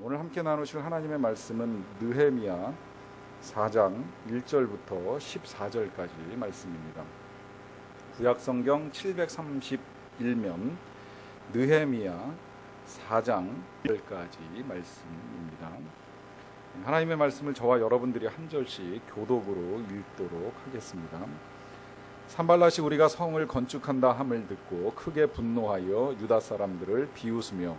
오늘 함께 나누실 하나님의 말씀은 느헤미야 4장 1절부터 14절까지 말씀입니다. 구약성경 731면 느헤미야 4장 1절까지 말씀입니다. 하나님의 말씀을 저와 여러분들이 한 절씩 교독으로 읽도록 하겠습니다. 산발랏이 우리가 성을 건축한다 함을 듣고 크게 분노하여 유다 사람들을 비웃으며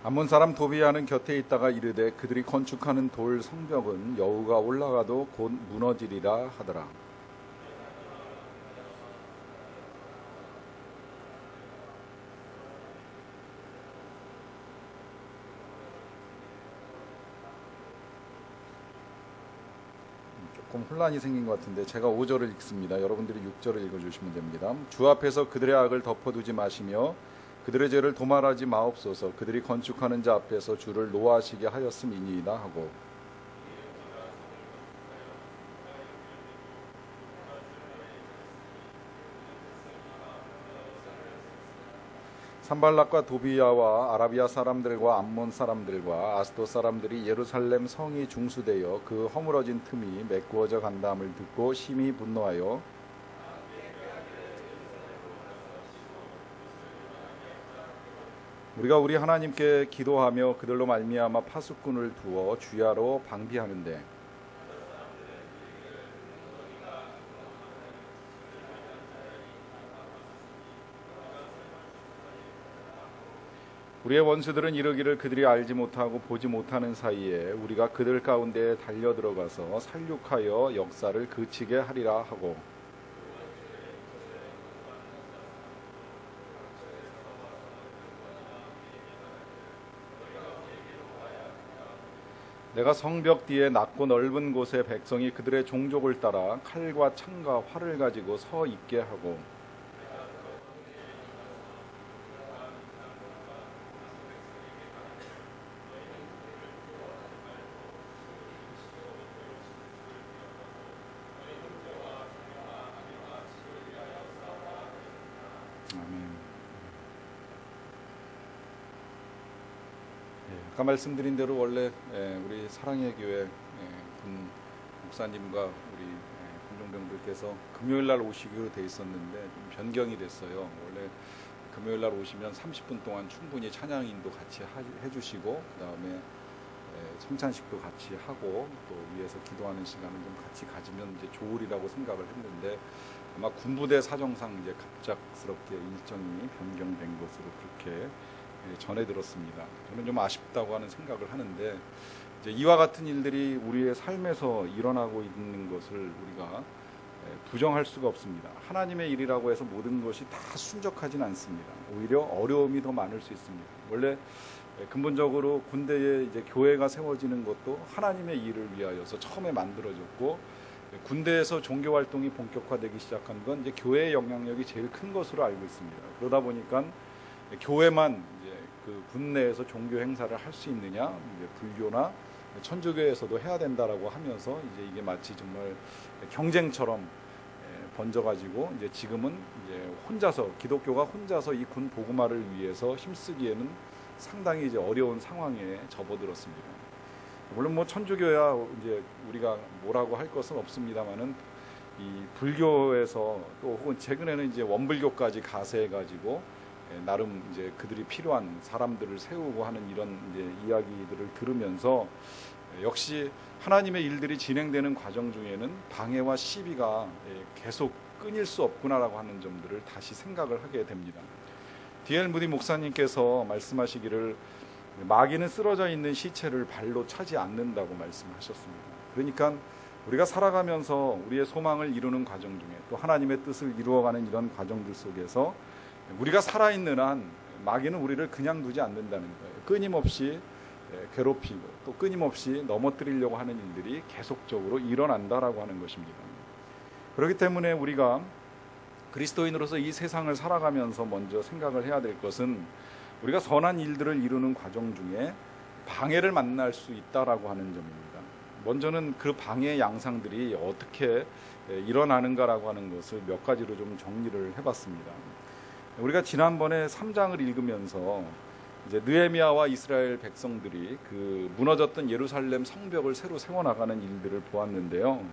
암몬 사람 도비야는 곁에 있다가 이르되 그들이 건축하는 돌 성벽은 여우가 올라가도 곧 무너지리라 하더라. 조금 혼란이 생긴 것 같은데 제가 5절을 읽습니다. 여러분들이 6절을 읽어주시면 됩니다. 주 앞에서 그들의 악을 덮어두지 마시며 그들의 죄를 도말하지 마옵소서. 그들이 건축하는 자 앞에서 주를 노하시게 하였음이니이다 하고 산발락과 도비야와 아라비아 사람들과 암몬 사람들과 아스돗 사람들이 예루살렘 성이 중수되어 그 허물어진 틈이 메꾸어져 간다함을 듣고 심히 분노하여 우리가 우리 하나님께 기도하며 그들로 말미암아 파수꾼을 두어 주야로 방비하는데 우리의 원수들은 이르기를 그들이 알지 못하고 보지 못하는 사이에 우리가 그들 가운데 달려들어가서 살육하여 역사를 그치게 하리라 하고 내가 성벽 뒤에 낮고 넓은 곳에 백성이 그들의 종족을 따라 칼과 창과 활을 가지고 서 있게 하고 아까 말씀드린 대로 원래 우리 사랑의 교회 군 목사님과 우리 군종병들께서 금요일 날 오시기로 돼 있었는데 좀 변경이 됐어요. 원래 금요일 날 오시면 30분 동안 충분히 찬양인도 같이 해주시고 그다음에 성찬식도 같이 하고 또 위에서 기도하는 시간을 좀 같이 가지면 이제 좋으리라고 생각을 했는데 아마 군부대 사정상 이제 갑작스럽게 일정이 변경된 것으로 그렇게 전해 들었습니다. 저는 좀 아쉽다고 하는 생각을 하는데 이제 이와 같은 일들이 우리의 삶에서 일어나고 있는 것을 우리가 부정할 수가 없습니다. 하나님의 일이라고 해서 모든 것이 다 순적하진 않습니다. 오히려 어려움이 더 많을 수 있습니다. 원래 근본적으로 군대에 이제 교회가 세워지는 것도 하나님의 일을 위하여서 처음에 만들어졌고 군대에서 종교 활동이 본격화되기 시작한 건 이제 교회의 영향력이 제일 큰 것으로 알고 있습니다. 그러다 보니까 교회만 이제 그 군 내에서 종교 행사를 할 수 있느냐, 이제 불교나 천주교에서도 해야 된다라고 하면서 이제 이게 마치 정말 경쟁처럼 번져가지고 이제 지금은 이제 혼자서 기독교가 혼자서 이 군 복음화를 위해서 힘쓰기에는 상당히 이제 어려운 상황에 접어들었습니다. 물론 뭐 천주교야 이제 우리가 뭐라고 할 것은 없습니다만은 이 불교에서 또 혹은 최근에는 이제 원불교까지 가세해가지고 나름 이제 그들이 필요한 사람들을 세우고 하는 이런 이제 이야기들을 들으면서 역시 하나님의 일들이 진행되는 과정 중에는 방해와 시비가 계속 끊일 수 없구나라고 하는 점들을 다시 생각을 하게 됩니다. D.L. 무디 목사님께서 말씀하시기를 마귀는 쓰러져 있는 시체를 발로 차지 않는다고 말씀하셨습니다. 그러니까 우리가 살아가면서 우리의 소망을 이루는 과정 중에 또 하나님의 뜻을 이루어가는 이런 과정들 속에서 우리가 살아있는 한 마귀는 우리를 그냥 두지 않는다는 거예요. 끊임없이 괴롭히고 또 끊임없이 넘어뜨리려고 하는 일들이 계속적으로 일어난다라고 하는 것입니다. 그렇기 때문에 우리가 그리스도인으로서 이 세상을 살아가면서 먼저 생각을 해야 될 것은 우리가 선한 일들을 이루는 과정 중에 방해를 만날 수 있다라고 하는 점입니다. 먼저는 그 방해 양상들이 어떻게 일어나는가라고 하는 것을 몇 가지로 좀 정리를 해봤습니다. 우리가 지난번에 3장을 읽으면서 이제 느헤미야와 이스라엘 백성들이 그 무너졌던 예루살렘 성벽을 새로 세워나가는 일들을 보았는데요.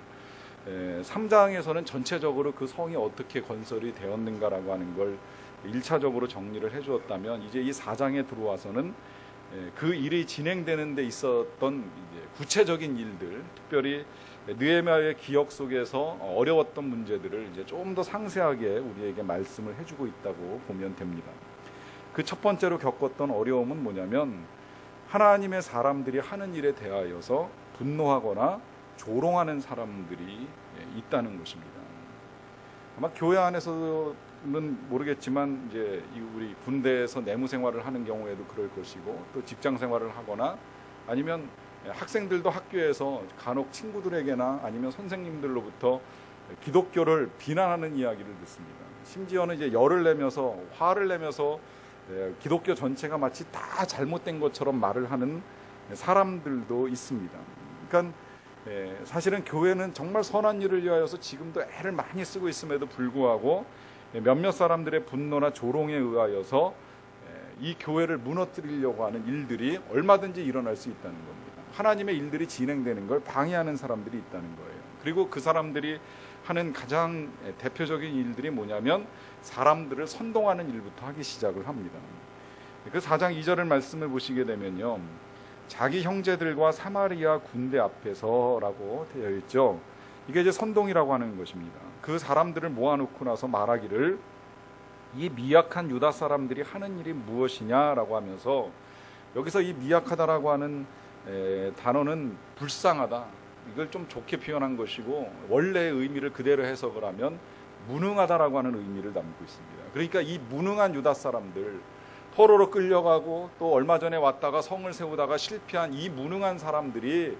3장에서는 전체적으로 그 성이 어떻게 건설이 되었는가라고 하는 걸 1차적으로 정리를 해주었다면, 이제 이 4장에 들어와서는 그 일이 진행되는 데 있었던 이제 구체적인 일들, 특별히 느헤미야의 기억 속에서 어려웠던 문제들을 이제 좀 더 상세하게 우리에게 말씀을 해주고 있다고 보면 됩니다. 그 첫 번째로 겪었던 어려움은 뭐냐면, 하나님의 사람들이 하는 일에 대하여서 분노하거나 조롱하는 사람들이 있다는 것입니다. 아마 교회 안에서는 모르겠지만 이제 우리 군대에서 내무 생활을 하는 경우에도 그럴 것이고, 또 직장 생활을 하거나 아니면 학생들도 학교에서 간혹 친구들에게나 아니면 선생님들로부터 기독교를 비난하는 이야기를 듣습니다. 심지어는 이제 열을 내면서, 화를 내면서 기독교 전체가 마치 다 잘못된 것처럼 말을 하는 사람들도 있습니다. 그러니까 사실은 교회는 정말 선한 일을 위하여서 지금도 애를 많이 쓰고 있음에도 불구하고 몇몇 사람들의 분노나 조롱에 의하여서 이 교회를 무너뜨리려고 하는 일들이 얼마든지 일어날 수 있다는 겁니다. 하나님의 일들이 진행되는 걸 방해하는 사람들이 있다는 거예요. 그리고 그 사람들이 하는 가장 대표적인 일들이 뭐냐면, 사람들을 선동하는 일부터 하기 시작을 합니다. 그 4장 2절을 말씀을 보시게 되면요, 자기 형제들과 사마리아 군대 앞에서라고 되어 있죠. 이게 이제 선동이라고 하는 것입니다. 그 사람들을 모아놓고 나서 말하기를, 이 미약한 유다 사람들이 하는 일이 무엇이냐라고 하면서, 여기서 이 미약하다라고 하는 단어는 불쌍하다, 이걸 좀 좋게 표현한 것이고, 원래의 의미를 그대로 해석을 하면 무능하다라고 하는 의미를 담고 있습니다. 그러니까 이 무능한 유다 사람들, 포로로 끌려가고 또 얼마 전에 왔다가 성을 세우다가 실패한 이 무능한 사람들이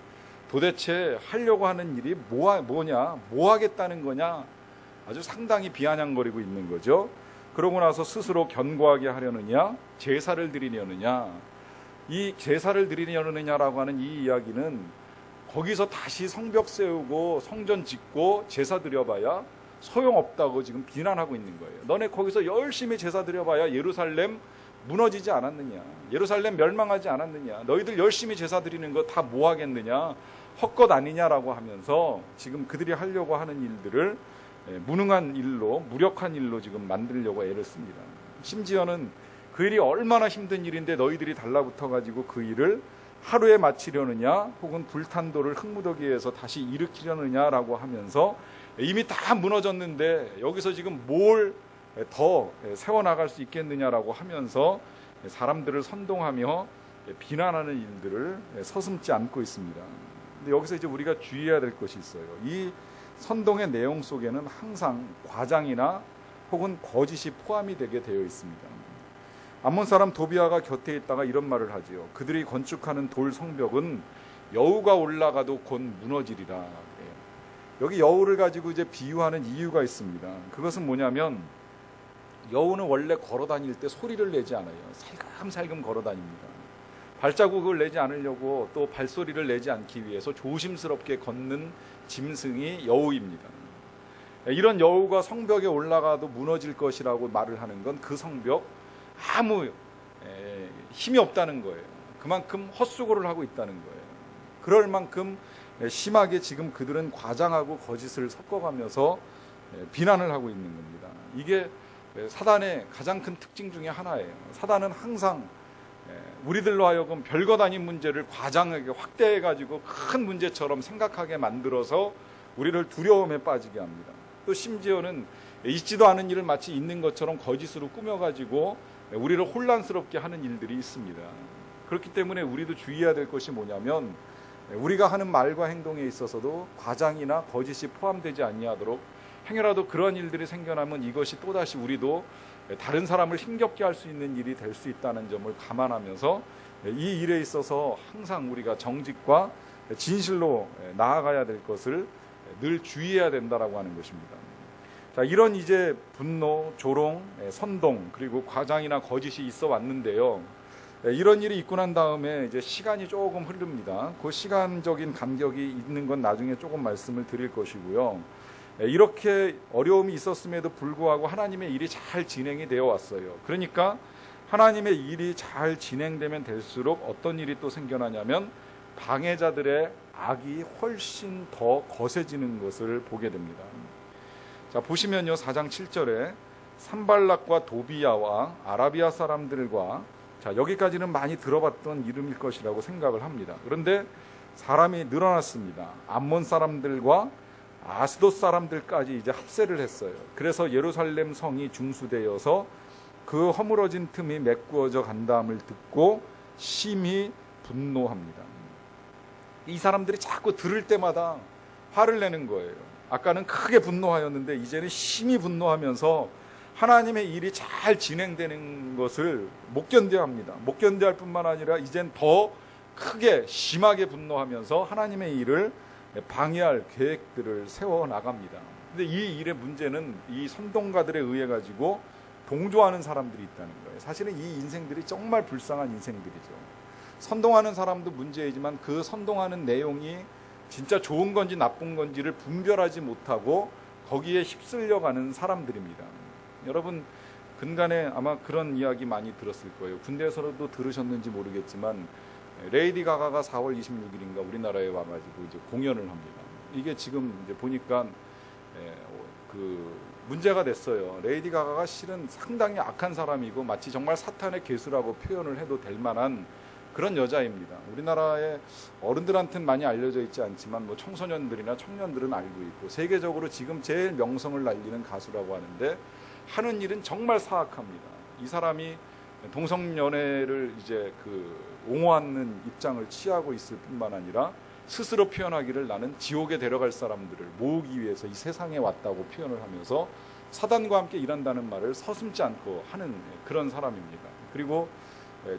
도대체 하려고 하는 일이 뭐냐, 뭐 하겠다는 거냐, 아주 상당히 비아냥거리고 있는 거죠. 그러고 나서 스스로 견고하게 하려느냐, 제사를 드리려느냐, 이 제사를 드리려느냐라고 하는 이 이야기는 거기서 다시 성벽 세우고 성전 짓고 제사 드려봐야 소용없다고 지금 비난하고 있는 거예요. 너네 거기서 열심히 제사 드려봐야 예루살렘 무너지지 않았느냐, 예루살렘 멸망하지 않았느냐, 너희들 열심히 제사 드리는 거 다 뭐 하겠느냐, 헛것 아니냐라고 하면서 지금 그들이 하려고 하는 일들을 무능한 일로, 무력한 일로 지금 만들려고 애를 씁니다. 심지어는 그 일이 얼마나 힘든 일인데 너희들이 달라붙어가지고 그 일을 하루에 마치려느냐, 혹은 불탄 돌을 흙무더기에서 다시 일으키려느냐라고 하면서 이미 다 무너졌는데 여기서 지금 뭘 더 세워나갈 수 있겠느냐라고 하면서 사람들을 선동하며 비난하는 일들을 서슴지 않고 있습니다. 근데 여기서 이제 우리가 주의해야 될 것이 있어요. 이 선동의 내용 속에는 항상 과장이나 혹은 거짓이 포함이 되게 되어 있습니다. 암몬 사람 도비아가 곁에 있다가 이런 말을 하지요. 그들이 건축하는 돌 성벽은 여우가 올라가도 곧 무너지리라. 여기 여우를 가지고 이제 비유하는 이유가 있습니다. 그것은 뭐냐면, 여우는 원래 걸어 다닐 때 소리를 내지 않아요. 살금살금 걸어 다닙니다. 발자국을 내지 않으려고, 또 발소리를 내지 않기 위해서 조심스럽게 걷는 짐승이 여우입니다. 이런 여우가 성벽에 올라가도 무너질 것이라고 말을 하는 건 그 성벽 아무 힘이 없다는 거예요. 그만큼 헛수고를 하고 있다는 거예요. 그럴 만큼 심하게 지금 그들은 과장하고 거짓을 섞어가면서 비난을 하고 있는 겁니다. 이게 사단의 가장 큰 특징 중에 하나예요. 사단은 항상 우리들로 하여금 별것 아닌 문제를 과장하게 확대해가지고 큰 문제처럼 생각하게 만들어서 우리를 두려움에 빠지게 합니다. 또 심지어는 있지도 않은 일을 마치 있는 것처럼 거짓으로 꾸며가지고 우리를 혼란스럽게 하는 일들이 있습니다. 그렇기 때문에 우리도 주의해야 될 것이 뭐냐면, 우리가 하는 말과 행동에 있어서도 과장이나 거짓이 포함되지 아니하도록, 행여라도 그런 일들이 생겨나면 이것이 또다시 우리도 다른 사람을 힘겹게 할 수 있는 일이 될 수 있다는 점을 감안하면서 이 일에 있어서 항상 우리가 정직과 진실로 나아가야 될 것을 늘 주의해야 된다라고 하는 것입니다. 자, 이런 이제 분노, 조롱, 선동, 그리고 과장이나 거짓이 있어 왔는데요. 이런 일이 있고 난 다음에 이제 시간이 조금 흐릅니다. 그 시간적인 간격이 있는 건 나중에 조금 말씀을 드릴 것이고요. 이렇게 어려움이 있었음에도 불구하고 하나님의 일이 잘 진행이 되어 왔어요. 그러니까 하나님의 일이 잘 진행되면 될수록 어떤 일이 또 생겨나냐면 방해자들의 악이 훨씬 더 거세지는 것을 보게 됩니다. 자, 보시면요, 4장 7절에 산발락과 도비야와 아라비아 사람들과, 자, 여기까지는 많이 들어봤던 이름일 것이라고 생각을 합니다. 그런데 사람이 늘어났습니다. 암몬 사람들과 아스돗 사람들까지 이제 합세를 했어요. 그래서 예루살렘 성이 중수되어서 그 허물어진 틈이 메꾸어져 간다음을 듣고 심히 분노합니다. 이 사람들이 자꾸 들을 때마다 화를 내는 거예요. 아까는 크게 분노하였는데 이제는 심히 분노하면서 하나님의 일이 잘 진행되는 것을 못 견뎌야 합니다. 못 견뎌할 뿐만 아니라 이젠 더 크게 심하게 분노하면서 하나님의 일을 방해할 계획들을 세워 나갑니다. 근데 이 일의 문제는 이 선동가들에 의해 가지고 동조하는 사람들이 있다는 거예요. 사실은 이 인생들이 정말 불쌍한 인생들이죠. 선동하는 사람도 문제이지만 그 선동하는 내용이 진짜 좋은 건지 나쁜 건지를 분별하지 못하고 거기에 휩쓸려가는 사람들입니다. 여러분, 근간에 아마 그런 이야기 많이 들었을 거예요. 군대에서도 들으셨는지 모르겠지만 레이디 가가가 4월 26일인가 우리나라에 와가지고 이제 공연을 합니다. 이게 지금 이제 보니까 그 문제가 됐어요. 레이디 가가가 실은 상당히 악한 사람이고 마치 정말 사탄의 개수라고 표현을 해도 될 만한 그런 여자입니다. 우리나라의 어른들한테는 많이 알려져 있지 않지만 뭐 청소년들이나 청년들은 알고 있고 세계적으로 지금 제일 명성을 날리는 가수라고 하는데 하는 일은 정말 사악합니다. 이 사람이 동성연애를 이제 옹호하는 입장을 취하고 있을 뿐만 아니라 스스로 표현하기를 나는 지옥에 데려갈 사람들을 모으기 위해서 이 세상에 왔다고 표현을 하면서 사단과 함께 일한다는 말을 서슴지 않고 하는 그런 사람입니다. 그리고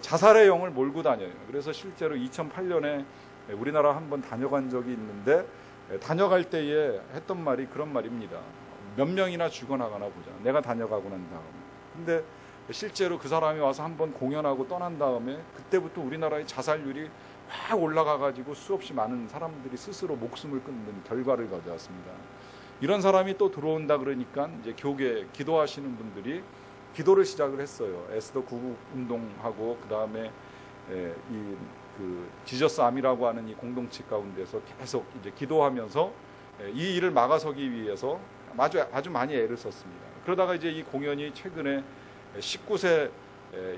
자살의 영을 몰고 다녀요. 그래서 실제로 2008년에 우리나라 한번 다녀간 적이 있는데 다녀갈 때에 했던 말이 그런 말입니다. 몇 명이나 죽어나가나 보자. 내가 다녀가고 난 다음에. 근데 실제로 그 사람이 와서 한번 공연하고 떠난 다음에 그때부터 우리나라의 자살률이 확 올라가가지고 수없이 많은 사람들이 스스로 목숨을 끊는 결과를 가져왔습니다. 이런 사람이 또 들어온다 그러니까 이제 교계 기도하시는 분들이 기도를 시작을 했어요. 에스더 구국 운동하고 그 다음에 지저스 암이라고 하는 이 공동체 가운데서 계속 이제 기도하면서 이 일을 막아서기 위해서 아주 많이 애를 썼습니다. 그러다가 이제 이 공연이 최근에 19세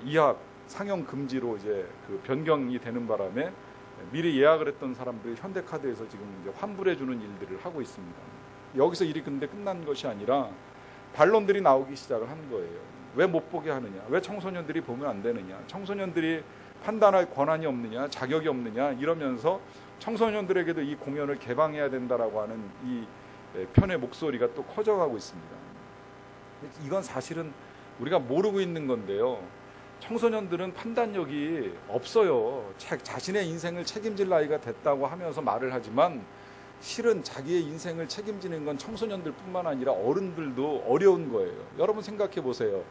이하 상영 금지로 이제 변경이 되는 바람에 미리 예약을 했던 사람들이 현대카드에서 지금 이제 환불해주는 일들을 하고 있습니다. 여기서 일이 근데 끝난 것이 아니라 반론들이 나오기 시작을 한 거예요. 왜 못 보게 하느냐? 왜 청소년들이 보면 안 되느냐? 청소년들이 판단할 권한이 없느냐? 자격이 없느냐? 이러면서 청소년들에게도 이 공연을 개방해야 된다라고 하는 이 편의 목소리가 또 커져가고 있습니다. 이건 사실은 우리가 모르고 있는 건데요. 청소년들은 판단력이 없어요. 자신의 인생을 책임질 나이가 됐다고 하면서 말을 하지만 실은 자기의 인생을 책임지는 건 청소년들 뿐만 아니라 어른들도 어려운 거예요. 여러분 생각해 보세요.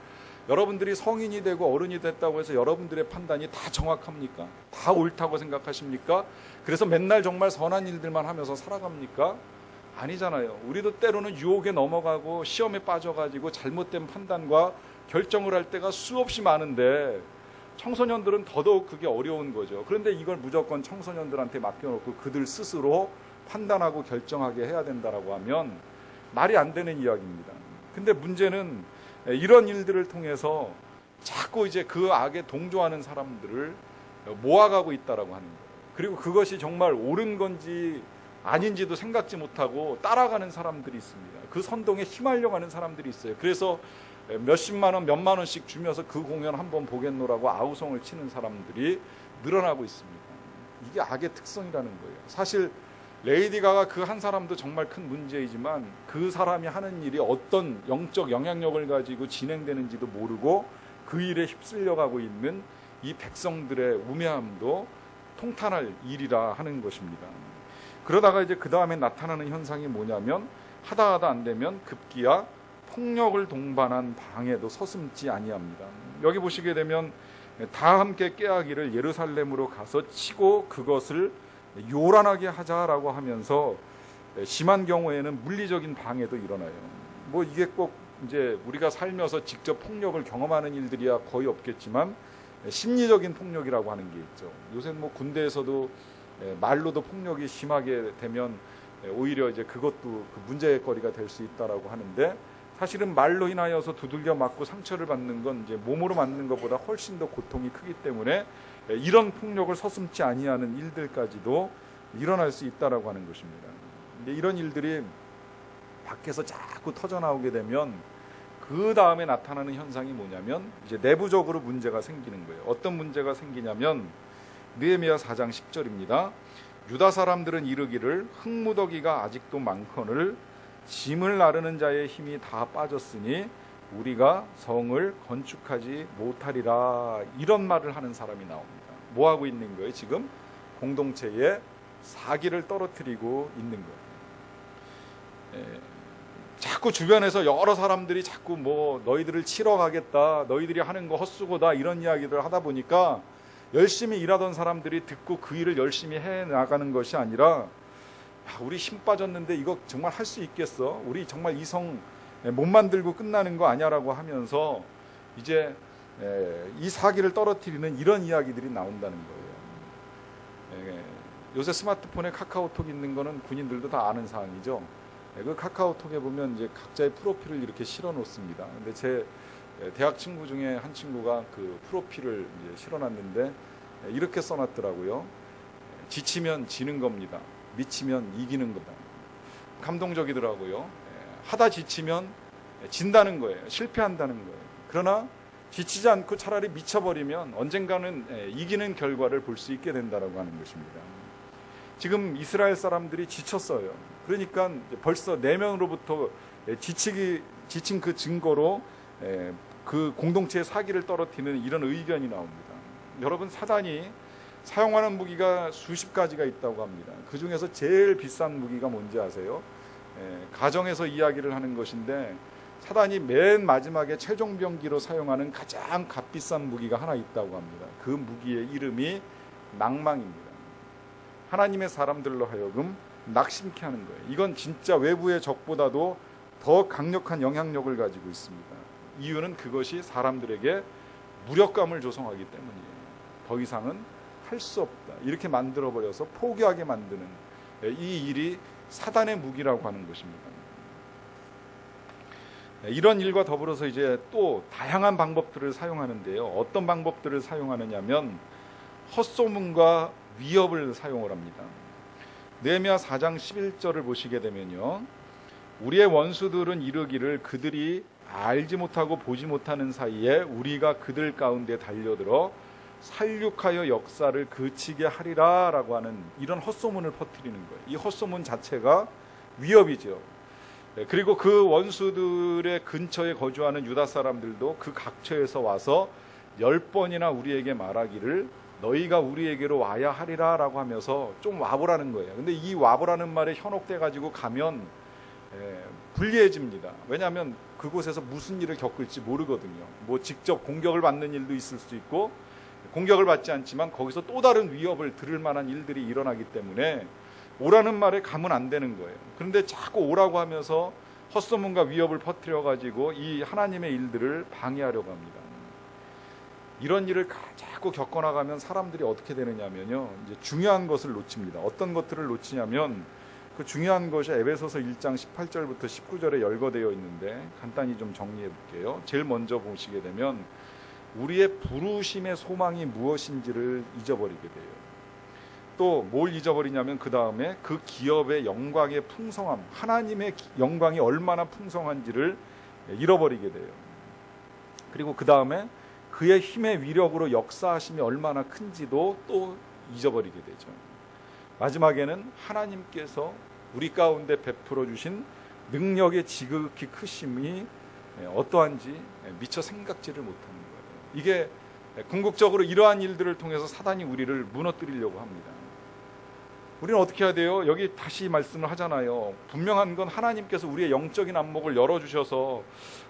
여러분들이 성인이 되고 어른이 됐다고 해서 여러분들의 판단이 다 정확합니까? 다 옳다고 생각하십니까? 그래서 맨날 정말 선한 일들만 하면서 살아갑니까? 아니잖아요. 우리도 때로는 유혹에 넘어가고 시험에 빠져가지고 잘못된 판단과 결정을 할 때가 수없이 많은데 청소년들은 더더욱 그게 어려운 거죠. 그런데 이걸 무조건 청소년들한테 맡겨놓고 그들 스스로 판단하고 결정하게 해야 된다라고 하면 말이 안 되는 이야기입니다. 근데 문제는 이런 일들을 통해서 자꾸 이제 그 악에 동조하는 사람들을 모아가고 있다라고 하는 거예요. 그리고 그것이 정말 옳은 건지 아닌지도 생각지 못하고 따라가는 사람들이 있습니다. 그 선동에 휘말려가는 사람들이 있어요. 그래서 몇십만 원, 몇만 원씩 주면서 그 공연 한번 보겠노라고 아우성을 치는 사람들이 늘어나고 있습니다. 이게 악의 특성이라는 거예요. 사실 레이디 가가 그 한 사람도 정말 큰 문제이지만 그 사람이 하는 일이 어떤 영적 영향력을 가지고 진행되는지도 모르고 그 일에 휩쓸려가고 있는 이 백성들의 우매함도 통탄할 일이라 하는 것입니다. 그러다가 이제 그 다음에 나타나는 현상이 뭐냐면 하다 안 되면 급기야 폭력을 동반한 방에도 서슴지 아니합니다. 여기 보시게 되면 다 함께 깨하기를 예루살렘으로 가서 치고 그것을 요란하게 하자라고 하면서 심한 경우에는 물리적인 방해도 일어나요. 뭐 이게 꼭 이제 우리가 살면서 직접 폭력을 경험하는 일들이야 거의 없겠지만 심리적인 폭력이라고 하는 게 있죠. 요새 뭐 군대에서도 말로도 폭력이 심하게 되면 오히려 이제 그것도 그 문제의 거리가 될 수 있다라고 하는데, 사실은 말로 인하여서 두들겨 맞고 상처를 받는 건 이제 몸으로 맞는 것보다 훨씬 더 고통이 크기 때문에 이런 폭력을 서슴지 아니하는 일들까지도 일어날 수 있다라고 하는 것입니다. 근데 이런 일들이 밖에서 자꾸 터져 나오게 되면 그 다음에 나타나는 현상이 뭐냐면 이제 내부적으로 문제가 생기는 거예요. 어떤 문제가 생기냐면 느헤미야 4장 10절입니다. 유다 사람들은 이르기를 흙무더기가 아직도 많거늘 짐을 나르는 자의 힘이 다 빠졌으니 우리가 성을 건축하지 못하리라. 이런 말을 하는 사람이 나옵니다. 뭐 하고 있는 거예요? 지금 공동체에 사기를 떨어뜨리고 있는 거예요. 자꾸 주변에서 여러 사람들이 자꾸 뭐 너희들을 치러 가겠다, 너희들이 하는 거 헛수고다, 이런 이야기를 하다 보니까 열심히 일하던 사람들이 듣고 그 일을 열심히 해 나가는 것이 아니라, 야, 우리 힘 빠졌는데 이거 정말 할 수 있겠어? 우리 정말 이 성 못 만들고 끝나는 거 아니야라고 하면서 이제 이 사기를 떨어뜨리는 이런 이야기들이 나온다는 거예요. 요새 스마트폰에 카카오톡 있는 거는 군인들도 다 아는 사항이죠. 그 카카오톡에 보면 이제 각자의 프로필을 이렇게 실어 놓습니다. 근데 제 대학 친구 중에 한 친구가 그 프로필을 이제 실어놨는데 이렇게 써놨더라고요. 지치면 지는 겁니다. 미치면 이기는 거다. 감동적이더라고요. 하다 지치면 진다는 거예요. 실패한다는 거예요. 그러나 지치지 않고 차라리 미쳐버리면 언젠가는 이기는 결과를 볼 수 있게 된다라고 하는 것입니다. 지금 이스라엘 사람들이 지쳤어요. 그러니까 벌써 내면으로부터 지친 그 증거로 그 공동체의 사기를 떨어뜨리는 이런 의견이 나옵니다. 여러분, 사단이 사용하는 무기가 수십 가지가 있다고 합니다. 그 중에서 제일 비싼 무기가 뭔지 아세요? 가정에서 이야기를 하는 것인데, 사단이 맨 마지막에 최종병기로 사용하는 가장 값비싼 무기가 하나 있다고 합니다. 그 무기의 이름이 낭망입니다. 하나님의 사람들로 하여금 낙심케 하는 거예요. 이건 진짜 외부의 적보다도 더 강력한 영향력을 가지고 있습니다. 이유는 그것이 사람들에게 무력감을 조성하기 때문이에요. 더 이상은 할 수 없다, 이렇게 만들어버려서 포기하게 만드는 이 일이 사단의 무기라고 하는 것입니다. 이런 일과 더불어서 이제 또 다양한 방법들을 사용하는데요. 어떤 방법들을 사용하느냐면 헛소문과 위협을 사용을 합니다. 느헤미야 4장 11절을 보시게 되면요, 우리의 원수들은 이르기를 그들이 알지 못하고 보지 못하는 사이에 우리가 그들 가운데 달려들어 살육하여 역사를 그치게 하리라 라고 하는 이런 헛소문을 퍼뜨리는 거예요. 이 헛소문 자체가 위협이죠. 그리고 그 원수들의 근처에 거주하는 유다 사람들도 그 각처에서 와서 10번이나 우리에게 말하기를 너희가 우리에게로 와야 하리라 라고 하면서 좀 와보라는 거예요. 근데 이 와보라는 말에 현혹돼 가지고 가면 불리해집니다. 왜냐하면 그곳에서 무슨 일을 겪을지 모르거든요. 뭐 직접 공격을 받는 일도 있을 수 있고, 공격을 받지 않지만 거기서 또 다른 위협을 들을 만한 일들이 일어나기 때문에 오라는 말에 가면 안 되는 거예요. 그런데 자꾸 오라고 하면서 헛소문과 위협을 퍼뜨려 가지고 이 하나님의 일들을 방해하려고 합니다. 이런 일을 자꾸 겪어나가면 사람들이 어떻게 되느냐면요, 이제 중요한 것을 놓칩니다. 어떤 것들을 놓치냐면 그 중요한 것이 에베소서 1장 18절부터 19절에 열거되어 있는데 간단히 좀 정리해 볼게요. 제일 먼저 보시게 되면 우리의 부르심의 소망이 무엇인지를 잊어버리게 돼요. 또 뭘 잊어버리냐면 그 다음에 그 기업의 영광의 풍성함, 하나님의 영광이 얼마나 풍성한지를 잃어버리게 돼요. 그리고 그 다음에 그의 힘의 위력으로 역사하심이 얼마나 큰지도 또 잊어버리게 되죠. 마지막에는 하나님께서 우리 가운데 베풀어 주신 능력의 지극히 크심이 어떠한지 미처 생각지를 못하는 거예요. 이게 궁극적으로 이러한 일들을 통해서 사단이 우리를 무너뜨리려고 합니다. 우리는 어떻게 해야 돼요? 여기 다시 말씀을 하잖아요. 분명한 건 하나님께서 우리의 영적인 안목을 열어주셔서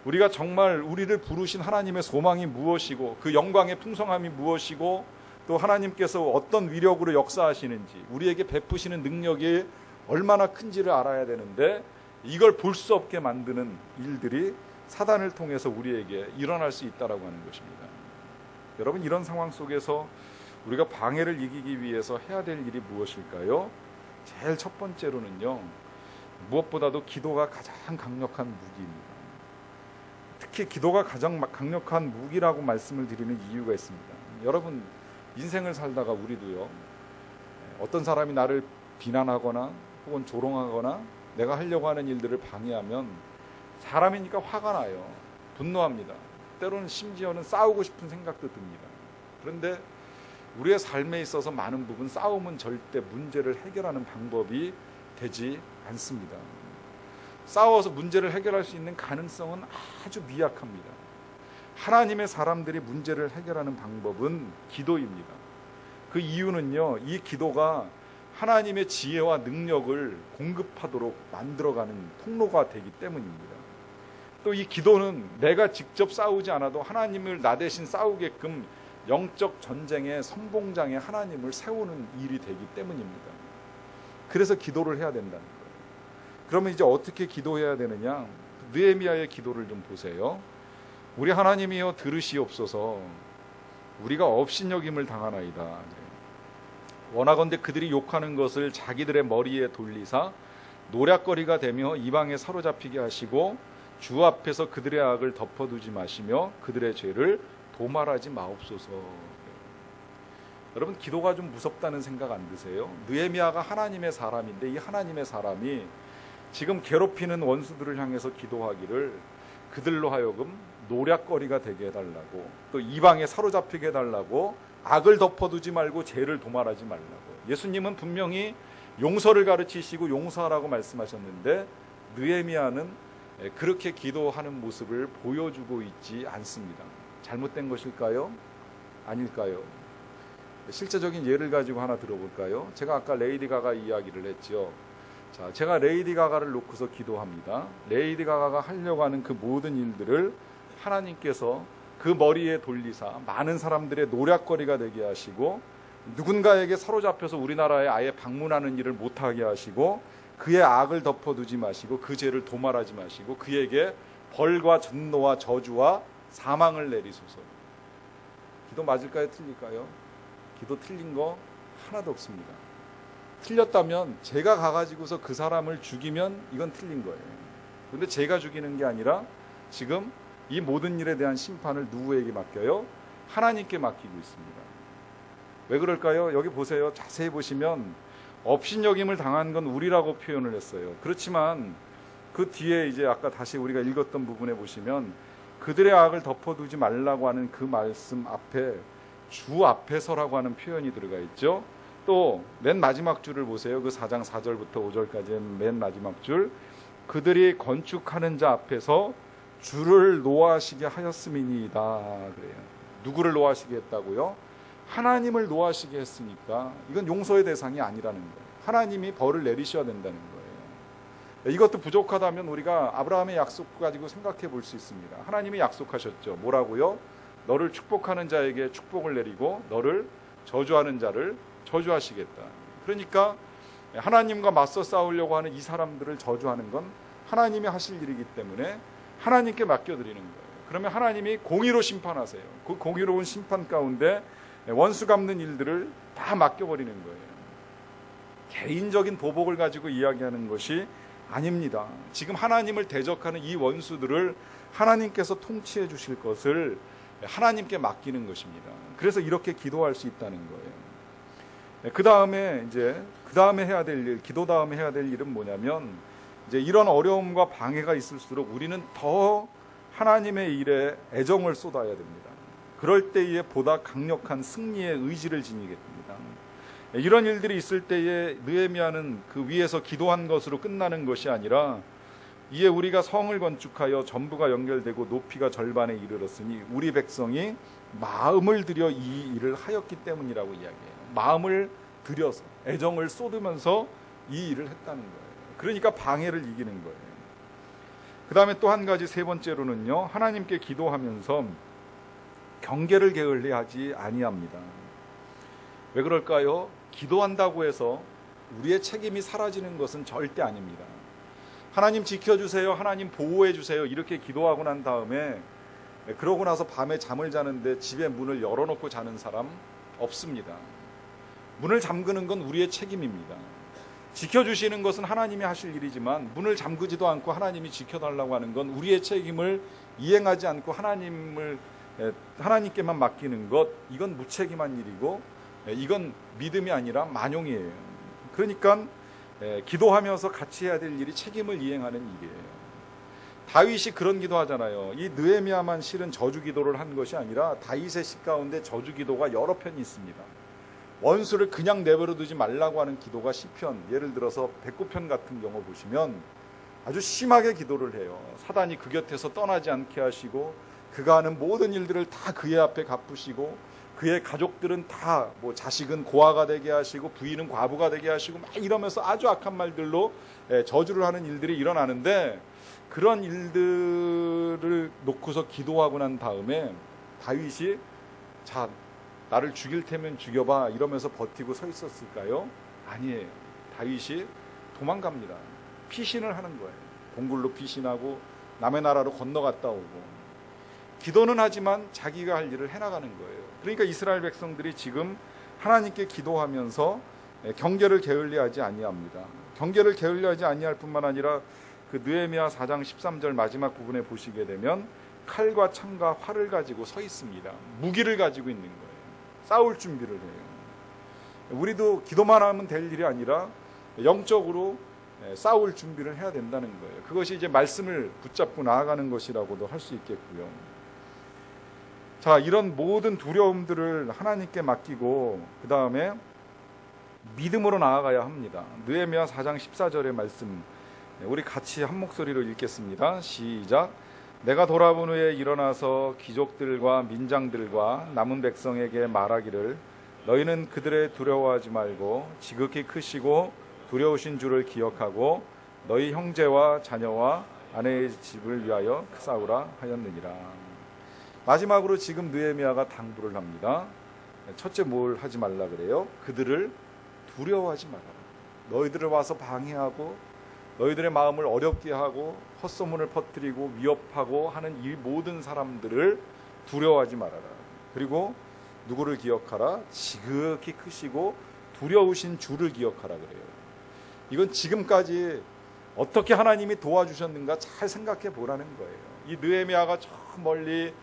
우리가 정말 우리를 부르신 하나님의 소망이 무엇이고 그 영광의 풍성함이 무엇이고 또 하나님께서 어떤 위력으로 역사하시는지 우리에게 베푸시는 능력이 얼마나 큰지를 알아야 되는데 이걸 볼 수 없게 만드는 일들이 사단을 통해서 우리에게 일어날 수 있다라고 하는 것입니다. 여러분, 이런 상황 속에서 우리가 방해를 이기기 위해서 해야 될 일이 무엇일까요? 제일 첫 번째로는요, 무엇보다도 기도가 가장 강력한 무기입니다. 특히 기도가 가장 강력한 무기라고 말씀을 드리는 이유가 있습니다. 여러분, 인생을 살다가 우리도요, 어떤 사람이 나를 비난하거나 혹은 조롱하거나 내가 하려고 하는 일들을 방해하면 사람이니까 화가 나요. 분노합니다. 때로는 심지어는 싸우고 싶은 생각도 듭니다. 그런데 우리의 삶에 있어서 많은 부분 싸움은 절대 문제를 해결하는 방법이 되지 않습니다. 싸워서 문제를 해결할 수 있는 가능성은 아주 미약합니다. 하나님의 사람들이 문제를 해결하는 방법은 기도입니다. 그 이유는요, 이 기도가 하나님의 지혜와 능력을 공급하도록 만들어가는 통로가 되기 때문입니다. 또 이 기도는 내가 직접 싸우지 않아도 하나님을 나 대신 싸우게끔 영적 전쟁의 선봉장에 하나님을 세우는 일이 되기 때문입니다. 그래서 기도를 해야 된다는 거예요. 그러면 이제 어떻게 기도해야 되느냐? 느헤미야의 기도를 좀 보세요. 우리 하나님이여 들으시옵소서. 우리가 업신여김을 당하나이다. 원하건대 그들이 욕하는 것을 자기들의 머리에 돌리사 노략거리가 되며 이방에 사로잡히게 하시고 주 앞에서 그들의 악을 덮어두지 마시며 그들의 죄를 도말하지 마옵소서. 여러분, 기도가 좀 무섭다는 생각 안 드세요? 느헤미야가 하나님의 사람인데 이 하나님의 사람이 지금 괴롭히는 원수들을 향해서 기도하기를 그들로 하여금 노략거리가 되게 해달라고, 또 이방에 사로잡히게 해달라고, 악을 덮어두지 말고 죄를 도말하지 말라고. 예수님은 분명히 용서를 가르치시고 용서하라고 말씀하셨는데 느헤미야는 그렇게 기도하는 모습을 보여주고 있지 않습니다. 잘못된 것일까요? 아닐까요? 실제적인 예를 가지고 하나 들어볼까요? 제가 아까 레이디 가가 이야기를 했죠. 자, 제가 레이디 가가를 놓고서 기도합니다. 레이디 가가가 하려고 하는 그 모든 일들을 하나님께서 그 머리에 돌리사 많은 사람들의 노략거리가 되게 하시고 누군가에게 사로잡혀서 우리나라에 아예 방문하는 일을 못하게 하시고 그의 악을 덮어두지 마시고 그 죄를 도말하지 마시고 그에게 벌과 진노와 저주와 사망을 내리소서. 기도 맞을까요? 틀릴까요? 기도 틀린 거 하나도 없습니다. 틀렸다면 제가 가가지고서 그 사람을 죽이면 이건 틀린 거예요. 그런데 제가 죽이는 게 아니라 지금 이 모든 일에 대한 심판을 누구에게 맡겨요? 하나님께 맡기고 있습니다. 왜 그럴까요? 여기 보세요. 자세히 보시면 업신여김을 당한 건 우리라고 표현을 했어요. 그렇지만 그 뒤에 이제 아까 다시 우리가 읽었던 부분에 보시면 그들의 악을 덮어두지 말라고 하는 그 말씀 앞에 주 앞에서라고 하는 표현이 들어가 있죠. 또 맨 마지막 줄을 보세요. 그 4장 4절부터 5절까지의 맨 마지막 줄, 그들이 건축하는 자 앞에서 주를 노하시게 하였음이니이다 그래요. 누구를 노하시게 했다고요? 하나님을 노하시게 했으니까 이건 용서의 대상이 아니라는 거예요. 하나님이 벌을 내리셔야 된다는 거예요. 이것도 부족하다면 우리가 아브라함의 약속 가지고 생각해 볼 수 있습니다. 하나님이 약속하셨죠. 뭐라고요? 너를 축복하는 자에게 축복을 내리고 너를 저주하는 자를 저주하시겠다. 그러니까 하나님과 맞서 싸우려고 하는 이 사람들을 저주하는 건 하나님이 하실 일이기 때문에 하나님께 맡겨드리는 거예요. 그러면 하나님이 공의로 심판하세요. 그 공의로운 심판 가운데 원수 갚는 일들을 다 맡겨버리는 거예요. 개인적인 보복을 가지고 이야기하는 것이 아닙니다. 지금 하나님을 대적하는 이 원수들을 하나님께서 통치해 주실 것을 하나님께 맡기는 것입니다. 그래서 이렇게 기도할 수 있다는 거예요. 그 다음에 해야 될 일, 기도 다음에 해야 될 일은 뭐냐면 이제 이런 어려움과 방해가 있을수록 우리는 더 하나님의 일에 애정을 쏟아야 됩니다. 그럴 때에 보다 강력한 승리의 의지를 지니게 됩니다. 이런 일들이 있을 때에 느헤미야는 그 위에서 기도한 것으로 끝나는 것이 아니라 이에 우리가 성을 건축하여 전부가 연결되고 높이가 절반에 이르렀으니 우리 백성이 마음을 들여 이 일을 하였기 때문이라고 이야기해요. 마음을 들여서 애정을 쏟으면서 이 일을 했다는 거예요. 그러니까 방해를 이기는 거예요. 그 다음에 또 한 가지, 세 번째로는요, 하나님께 기도하면서 경계를 게을리하지 아니합니다. 왜 그럴까요? 기도한다고 해서 우리의 책임이 사라지는 것은 절대 아닙니다. 하나님 지켜주세요, 하나님 보호해주세요, 이렇게 기도하고 난 다음에 그러고 나서 밤에 잠을 자는데 집에 문을 열어놓고 자는 사람 없습니다. 문을 잠그는 건 우리의 책임입니다. 지켜주시는 것은 하나님이 하실 일이지만 문을 잠그지도 않고 하나님이 지켜달라고 하는 건 우리의 책임을 이행하지 않고 하나님께만 맡기는 것, 이건 무책임한 일이고 이건 믿음이 아니라 만용이에요. 그러니까 기도하면서 같이 해야 될 일이 책임을 이행하는 일이에요. 다윗이 그런 기도하잖아요. 이 느헤미야만 실은 저주 기도를 한 것이 아니라 다윗의 시 가운데 저주 기도가 여러 편이 있습니다. 원수를 그냥 내버려 두지 말라고 하는 기도가 시편, 예를 들어서 백구편 같은 경우 보시면 아주 심하게 기도를 해요. 사단이 그 곁에서 떠나지 않게 하시고 그가 하는 모든 일들을 다 그의 앞에 갚으시고 그의 가족들은 다 자식은 고아가 되게 하시고 부인은 과부가 되게 하시고 막 이러면서 아주 악한 말들로 저주를 하는 일들이 일어나는데, 그런 일들을 놓고서 기도하고 난 다음에 다윗이 자 나를 죽일 테면 죽여봐 이러면서 버티고 서 있었을까요? 아니에요. 다윗이 도망갑니다. 피신을 하는 거예요. 동굴로 피신하고 남의 나라로 건너갔다 오고. 기도는 하지만 자기가 할 일을 해나가는 거예요. 그러니까 이스라엘 백성들이 지금 하나님께 기도하면서 경계를 게을리하지 아니합니다. 경계를 게을리하지 아니할 뿐만 아니라 그 느헤미야 4장 13절 마지막 부분에 보시게 되면 칼과 창과 활을 가지고 서 있습니다. 무기를 가지고 있는 거예요. 싸울 준비를 해요. 우리도 기도만 하면 될 일이 아니라 영적으로 싸울 준비를 해야 된다는 거예요. 그것이 이제 말씀을 붙잡고 나아가는 것이라고도 할 수 있겠고요. 자, 이런 모든 두려움들을 하나님께 맡기고 그 다음에 믿음으로 나아가야 합니다. 느헤미야 4장 14절의 말씀 우리 같이 한 목소리로 읽겠습니다. 시작. 내가 돌아본 후에 일어나서 귀족들과 민장들과 남은 백성에게 말하기를 너희는 그들의 두려워하지 말고 지극히 크시고 두려우신 주를 기억하고 너희 형제와 자녀와 아내의 집을 위하여 싸우라 하였느니라. 마지막으로 지금 느헤미야가 당부를 합니다. 첫째 뭘 하지 말라 그래요? 그들을 두려워하지 말아라. 너희들을 와서 방해하고 너희들의 마음을 어렵게 하고 헛소문을 퍼뜨리고 위협하고 하는 이 모든 사람들을 두려워하지 말아라. 그리고 누구를 기억하라? 지극히 크시고 두려우신 주를 기억하라 그래요. 이건 지금까지 어떻게 하나님이 도와주셨는가 잘 생각해 보라는 거예요. 이 느헤미야가 저 멀리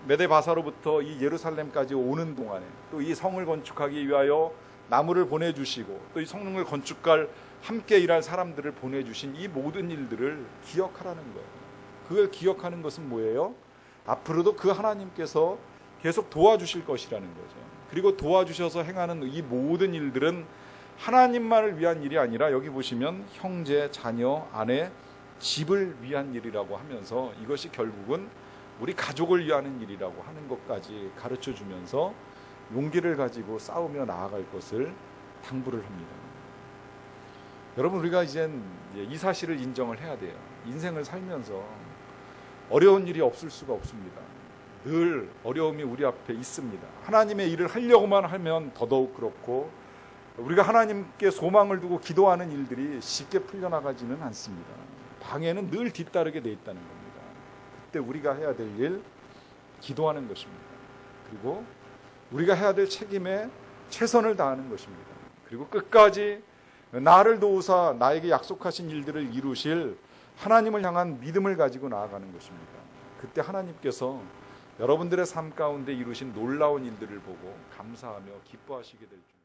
메데바사로부터 이 예루살렘까지 오는 동안에 또 이 성을 건축하기 위하여 나무를 보내주시고 또 이 성을 건축할 함께 일할 사람들을 보내주신 이 모든 일들을 기억하라는 거예요. 그걸 기억하는 것은 뭐예요? 앞으로도 그 하나님께서 계속 도와주실 것이라는 거죠. 그리고 도와주셔서 행하는 이 모든 일들은 하나님만을 위한 일이 아니라 여기 보시면 형제, 자녀, 아내, 집을 위한 일이라고 하면서 이것이 결국은 우리 가족을 위하는 일이라고 하는 것까지 가르쳐 주면서 용기를 가지고 싸우며 나아갈 것을 당부를 합니다. 여러분, 우리가 이젠 이 사실을 인정을 해야 돼요. 인생을 살면서 어려운 일이 없을 수가 없습니다. 늘 어려움이 우리 앞에 있습니다. 하나님의 일을 하려고만 하면 더더욱 그렇고 우리가 하나님께 소망을 두고 기도하는 일들이 쉽게 풀려나가지는 않습니다. 방해는 늘 뒤따르게 돼 있다는 겁니다. 그때 우리가 해야 될 일, 기도하는 것입니다. 그리고 우리가 해야 될 책임에 최선을 다하는 것입니다. 그리고 끝까지 나를 도우사 나에게 약속하신 일들을 이루실 하나님을 향한 믿음을 가지고 나아가는 것입니다. 그때 하나님께서 여러분들의 삶 가운데 이루신 놀라운 일들을 보고 감사하며 기뻐하시게 될 줄.